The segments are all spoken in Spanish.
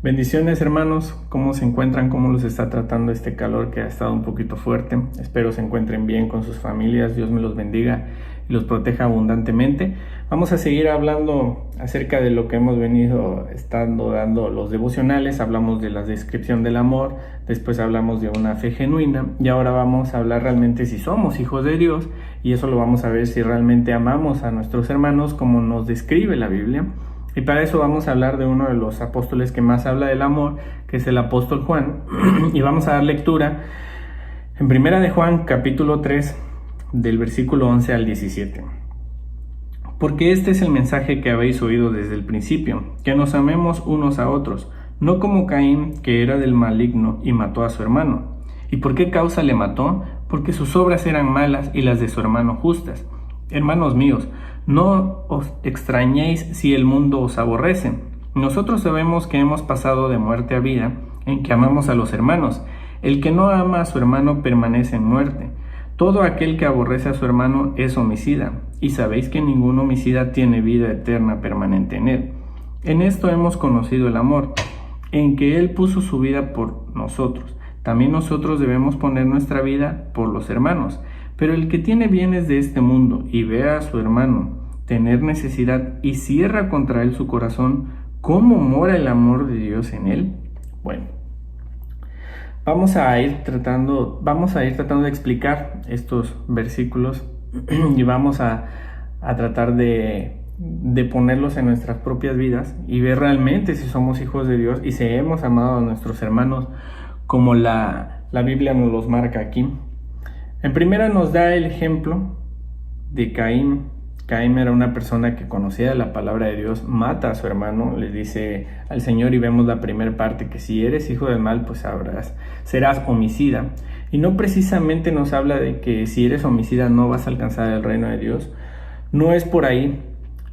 Bendiciones, hermanos, ¿cómo se encuentran? ¿Cómo los está tratando este calor que ha estado un poquito fuerte? Espero se encuentren bien con sus familias, Dios me los bendiga y los proteja abundantemente. Vamos a seguir hablando acerca de lo que hemos venido dando los devocionales. Hablamos de la descripción del amor, después hablamos de una fe genuina y ahora vamos a hablar realmente si somos hijos de Dios, y eso lo vamos a ver si realmente amamos a nuestros hermanos como nos describe la Biblia. Y para eso vamos a hablar de uno de los apóstoles que más habla del amor, que es el apóstol Juan. Y vamos a dar lectura en Primera de Juan, capítulo 3, del versículo 11 al 17. Porque este es el mensaje que habéis oído desde el principio, que nos amemos unos a otros, no como Caín, que era del maligno y mató a su hermano. ¿Y por qué causa le mató? Porque sus obras eran malas y las de su hermano justas. Hermanos míos, no os extrañéis si el mundo os aborrece. Nosotros sabemos que hemos pasado de muerte a vida, en que amamos a los hermanos. El que no ama a su hermano permanece en muerte. Todo aquel que aborrece a su hermano es homicida, y sabéis que ningún homicida tiene vida eterna permanente en él. En esto hemos conocido el amor, en que él puso su vida por nosotros. También nosotros debemos poner nuestra vida por los hermanos. Pero el que tiene bienes de este mundo y ve a su hermano tener necesidad y cierra contra él su corazón, ¿cómo mora el amor de Dios en él? Bueno, vamos a ir tratando de explicar estos versículos y vamos a tratar de ponerlos en nuestras propias vidas y ver realmente si somos hijos de Dios y si hemos amado a nuestros hermanos como la Biblia nos los marca aquí. En primera nos da el ejemplo de Caín. Caín era una persona que conocía la palabra de Dios, mata a su hermano, le dice al Señor, y vemos la primera parte, que si eres hijo del mal, pues serás homicida. Y no precisamente nos habla de que si eres homicida no vas a alcanzar el reino de Dios. No es por ahí,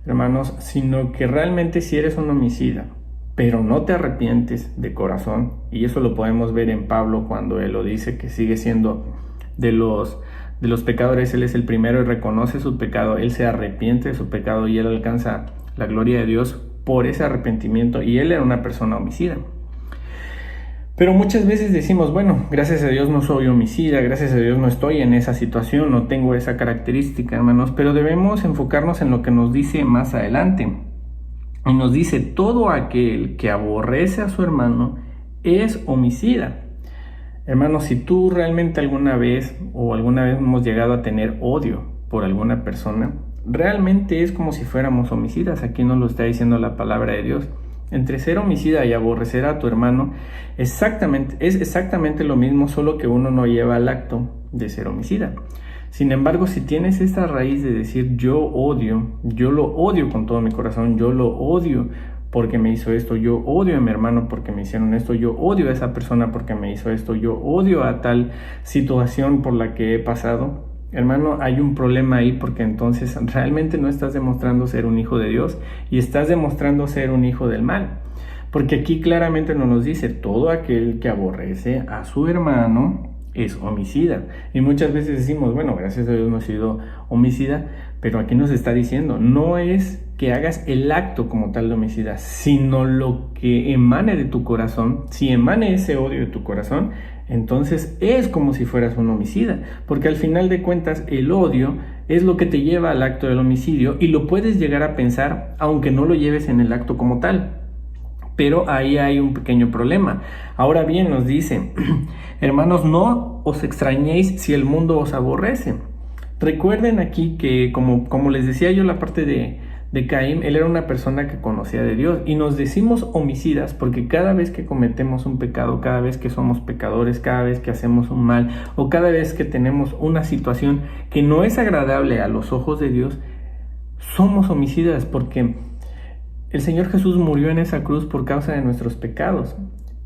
hermanos, sino que realmente si eres un homicida, pero no te arrepientes de corazón, y eso lo podemos ver en Pablo cuando él lo dice, que sigue siendo de los pecadores, él es el primero y reconoce su pecado, él se arrepiente de su pecado y él alcanza la gloria de Dios por ese arrepentimiento, y él era una persona homicida. Pero muchas veces decimos, bueno, gracias a Dios no soy homicida, gracias a Dios no estoy en esa situación, no tengo esa característica, hermanos, pero debemos enfocarnos en lo que nos dice más adelante. Y nos dice, todo aquel que aborrece a su hermano es homicida. Hermanos, si tú realmente alguna vez hemos llegado a tener odio por alguna persona, realmente es como si fuéramos homicidas. Aquí nos lo está diciendo la palabra de Dios. Entre ser homicida y aborrecer a tu hermano es exactamente lo mismo, solo que uno no lleva al acto de ser homicida. Sin embargo, si tienes esta raíz de decir yo lo odio con todo mi corazón, yo lo odio porque me hizo esto, yo odio a mi hermano porque me hicieron esto, yo odio a esa persona porque me hizo esto, yo odio a tal situación por la que he pasado, hermano, hay un problema ahí, porque entonces realmente no estás demostrando ser un hijo de Dios y estás demostrando ser un hijo del mal. Porque aquí claramente nos dice, todo aquel que aborrece a su hermano es homicida. Y muchas veces decimos, bueno, gracias a Dios no he sido homicida, pero aquí nos está diciendo, no es que hagas el acto como tal de homicida, sino lo que emane de tu corazón. Si emane ese odio de tu corazón, entonces es como si fueras un homicida, porque al final de cuentas el odio es lo que te lleva al acto del homicidio, y lo puedes llegar a pensar aunque no lo lleves en el acto como tal. Pero ahí hay un pequeño problema. Ahora bien, nos dice, hermanos, no os extrañéis si el mundo os aborrece. Recuerden aquí que, como les decía yo, la parte de Caín, él era una persona que conocía de Dios, y nos decimos homicidas porque cada vez que cometemos un pecado, cada vez que somos pecadores, cada vez que hacemos un mal, o cada vez que tenemos una situación que no es agradable a los ojos de Dios, somos homicidas, porque el Señor Jesús murió en esa cruz por causa de nuestros pecados.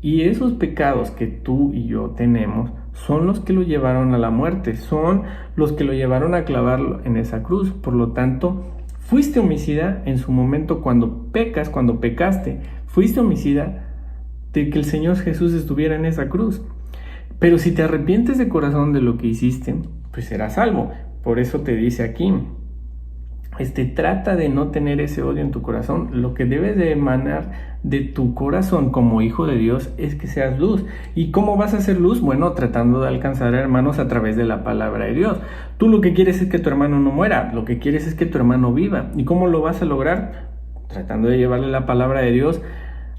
Y esos pecados que tú y yo tenemos son los que lo llevaron a la muerte, son los que lo llevaron a clavarlo en esa cruz. Por lo tanto, fuiste homicida en su momento cuando pecaste. Fuiste homicida de que el Señor Jesús estuviera en esa cruz. Pero si te arrepientes de corazón de lo que hiciste, pues serás salvo. Por eso te dice aquí, trata de no tener ese odio en tu corazón. Lo que debes de emanar de tu corazón como hijo de Dios es que seas luz. ¿Y cómo vas a ser luz? Bueno, tratando de alcanzar a hermanos a través de la palabra de Dios. Tú lo que quieres es que tu hermano no muera, lo que quieres es que tu hermano viva. ¿Y cómo lo vas a lograr? Tratando de llevarle la palabra de Dios,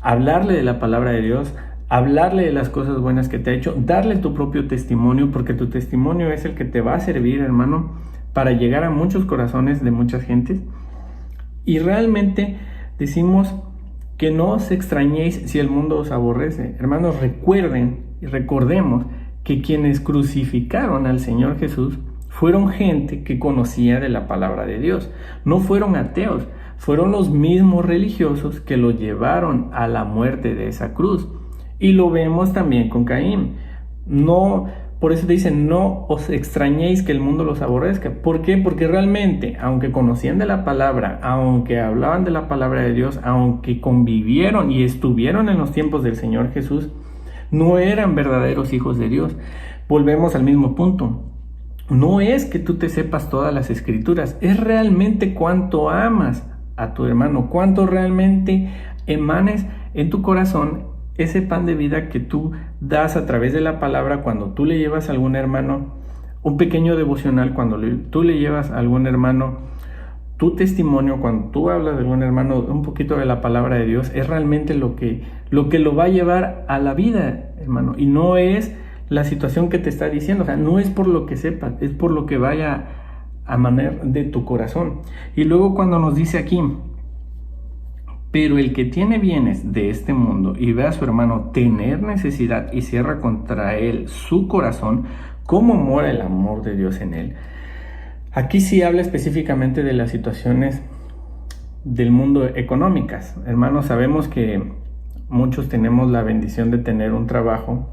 hablarle de la palabra de Dios, hablarle de las cosas buenas que te ha hecho, darle tu propio testimonio, porque tu testimonio es el que te va a servir, hermano, para llegar a muchos corazones de muchas gentes. Y realmente decimos que no os extrañéis si el mundo os aborrece. Hermanos, recuerden y recordemos que quienes crucificaron al Señor Jesús fueron gente que conocía de la palabra de Dios. No fueron ateos, fueron los mismos religiosos que lo llevaron a la muerte de esa cruz. Y lo vemos también con Caín. Por eso dicen, no os extrañéis que el mundo los aborrezca. ¿Por qué? Porque realmente, aunque conocían de la palabra, aunque hablaban de la palabra de Dios, aunque convivieron y estuvieron en los tiempos del Señor Jesús, no eran verdaderos hijos de Dios. Volvemos al mismo punto. No es que tú te sepas todas las escrituras, es realmente cuánto amas a tu hermano, cuánto realmente emanes en tu corazón ese pan de vida que tú das a través de la palabra. Cuando tú le llevas a algún hermano un pequeño devocional, cuando tú le llevas a algún hermano tu testimonio, cuando tú hablas de algún hermano un poquito de la palabra de Dios, es realmente lo que lo va a llevar a la vida, hermano, y no es la situación que te está diciendo. O sea, no es por lo que sepas, es por lo que vaya a manar de tu corazón. Y luego cuando nos dice aquí, pero el que tiene bienes de este mundo y ve a su hermano tener necesidad y cierra contra él su corazón, ¿cómo mora el amor de Dios en él? Aquí sí habla específicamente de las situaciones del mundo económicas. Hermanos, sabemos que muchos tenemos la bendición de tener un trabajo,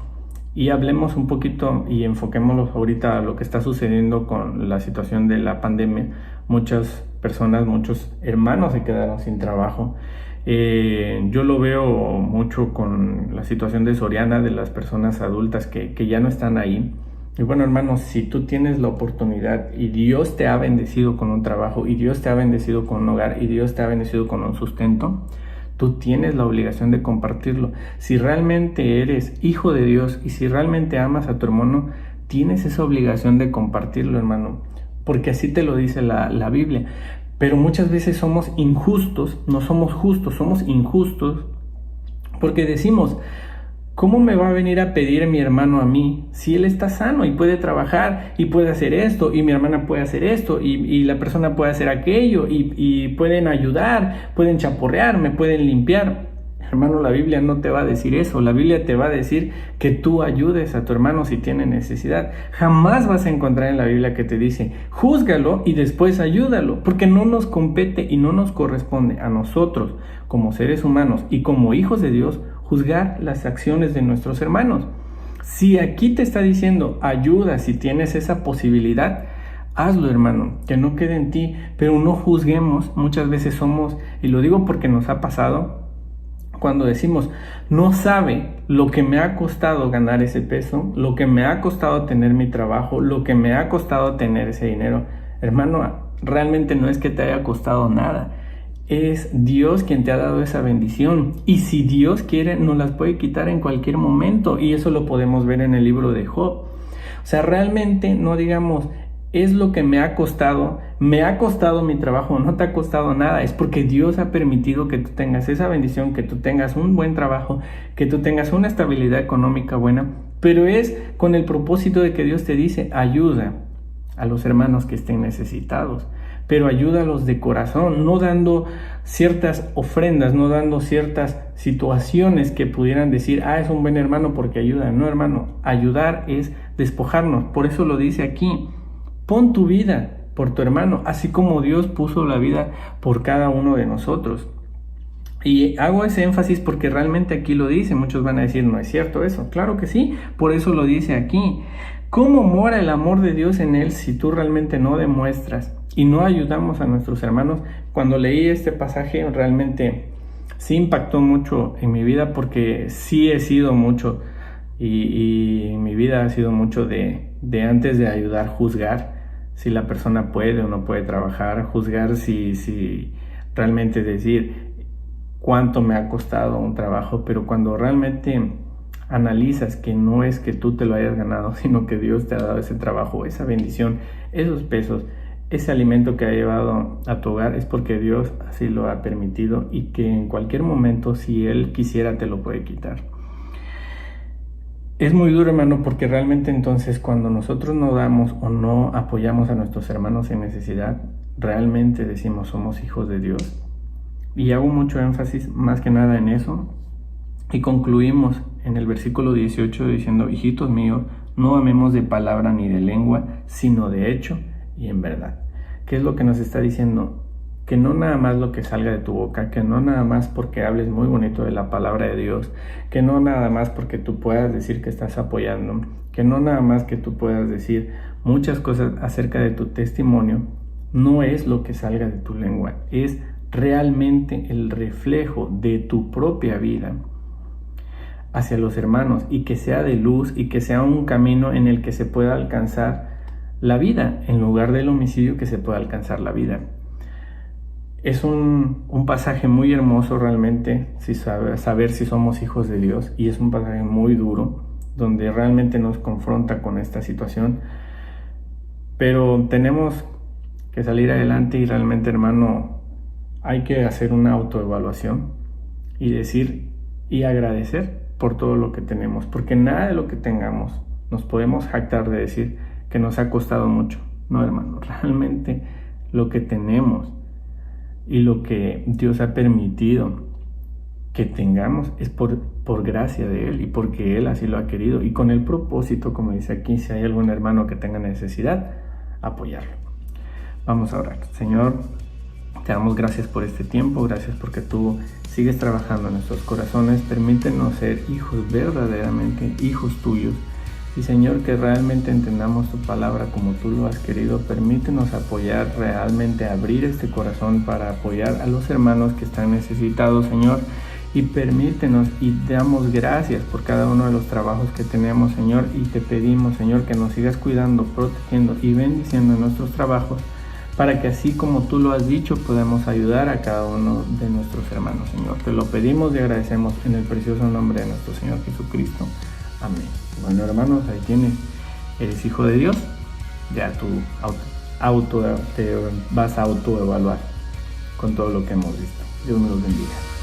y hablemos un poquito y enfoquémonos ahorita a lo que está sucediendo con la situación de la pandemia. Muchas personas, muchos hermanos se quedaron sin trabajo. Yo lo veo mucho con la situación de Soriana, de las personas adultas que ya no están ahí. Y bueno, hermanos, si tú tienes la oportunidad y Dios te ha bendecido con un trabajo, y Dios te ha bendecido con un hogar, y Dios te ha bendecido con un sustento, tú tienes la obligación de compartirlo. Si realmente eres hijo de Dios y si realmente amas a tu hermano, tienes esa obligación de compartirlo, hermano, porque así te lo dice la Biblia. Pero muchas veces somos injustos, no somos justos, somos injustos, porque decimos, ¿cómo me va a venir a pedir mi hermano a mí si él está sano y puede trabajar y puede hacer esto, y mi hermana puede hacer esto, y la persona puede hacer aquello, y pueden ayudar, pueden chaporrear, me pueden limpiar? Hermano, la Biblia no te va a decir eso. La Biblia te va a decir que tú ayudes a tu hermano si tiene necesidad. Jamás vas a encontrar en la Biblia que te dice, júzgalo y después ayúdalo, porque no nos compete y no nos corresponde a nosotros como seres humanos y como hijos de Dios juzgar las acciones de nuestros hermanos. Si aquí te está diciendo ayuda, si tienes esa posibilidad, hazlo, hermano, que no quede en ti, pero no juzguemos. Muchas veces somos, y lo digo porque nos ha pasado, cuando decimos, no sabe lo que me ha costado ganar ese peso, lo que me ha costado tener mi trabajo, lo que me ha costado tener ese dinero. Hermano, realmente no es que te haya costado nada. Es Dios quien te ha dado esa bendición, y si Dios quiere nos las puede quitar en cualquier momento, y eso lo podemos ver en el libro de Job. O sea, realmente no digamos, es lo que me ha costado mi trabajo. No te ha costado nada, es porque Dios ha permitido que tú tengas esa bendición, que tú tengas un buen trabajo, que tú tengas una estabilidad económica buena, pero es con el propósito de que Dios te dice, ayuda a los hermanos que estén necesitados, pero ayúdalos de corazón, no dando ciertas ofrendas, no dando ciertas situaciones que pudieran decir, es un buen hermano porque ayuda. No, hermano, ayudar es despojarnos. Por eso lo dice aquí, pon tu vida por tu hermano, así como Dios puso la vida por cada uno de nosotros. Y hago ese énfasis porque realmente aquí lo dice. Muchos van a decir, no es cierto eso. Claro que sí, por eso lo dice aquí. ¿Cómo mora el amor de Dios en él si tú realmente no demuestras y no ayudamos a nuestros hermanos? Cuando leí este pasaje realmente sí impactó mucho en mi vida, porque sí he sido mucho y mi vida ha sido mucho de antes de ayudar, juzgar. si la persona puede o no puede trabajar, juzgar si realmente decir cuánto me ha costado un trabajo, pero cuando realmente analizas que no es que tú te lo hayas ganado, sino que Dios te ha dado ese trabajo, esa bendición, esos pesos, ese alimento que ha llevado a tu hogar, es porque Dios así lo ha permitido y que en cualquier momento, si Él quisiera, te lo puede quitar. Es muy duro, hermano, porque realmente entonces cuando nosotros no damos o no apoyamos a nuestros hermanos en necesidad, realmente decimos somos hijos de Dios. Y hago mucho énfasis más que nada en eso. Y concluimos en el versículo 18 diciendo: hijitos míos, no amemos de palabra ni de lengua, sino de hecho y en verdad. ¿Qué es lo que nos está diciendo? Que no nada más lo que salga de tu boca, que no nada más porque hables muy bonito de la palabra de Dios, que no nada más porque tú puedas decir que estás apoyando, que no nada más que tú puedas decir muchas cosas acerca de tu testimonio, no es lo que salga de tu lengua, es realmente el reflejo de tu propia vida hacia los hermanos, y que sea de luz y que sea un camino en el que se pueda alcanzar la vida, en lugar del homicidio, que se pueda alcanzar la vida. Es un pasaje muy hermoso realmente, saber si somos hijos de Dios, y es un pasaje muy duro, donde realmente nos confronta con esta situación, pero tenemos que salir adelante y realmente, hermano, hay que hacer una autoevaluación y decir y agradecer por todo lo que tenemos, porque nada de lo que tengamos nos podemos jactar de decir que nos ha costado mucho. No, hermano, realmente lo que tenemos y lo que Dios ha permitido que tengamos es por gracia de Él y porque Él así lo ha querido, y con el propósito, como dice aquí, si hay algún hermano que tenga necesidad, apoyarlo. Vamos a orar. Señor, te damos gracias por este tiempo, gracias porque tú sigues trabajando en nuestros corazones. Permítenos ser hijos, verdaderamente hijos tuyos. Y Señor, que realmente entendamos tu palabra como tú lo has querido. Permítenos apoyar realmente, abrir este corazón para apoyar a los hermanos que están necesitados, Señor. Y permítenos y damos gracias por cada uno de los trabajos que tenemos, Señor. Y te pedimos, Señor, que nos sigas cuidando, protegiendo y bendiciendo en nuestros trabajos, para que así como tú lo has dicho, podamos ayudar a cada uno de nuestros hermanos, Señor. Te lo pedimos y agradecemos en el precioso nombre de nuestro Señor Jesucristo. Amén. Bueno, hermanos, ahí tienes. Eres hijo de Dios. Ya tú te vas a autoevaluar con todo lo que hemos visto. Dios me los bendiga.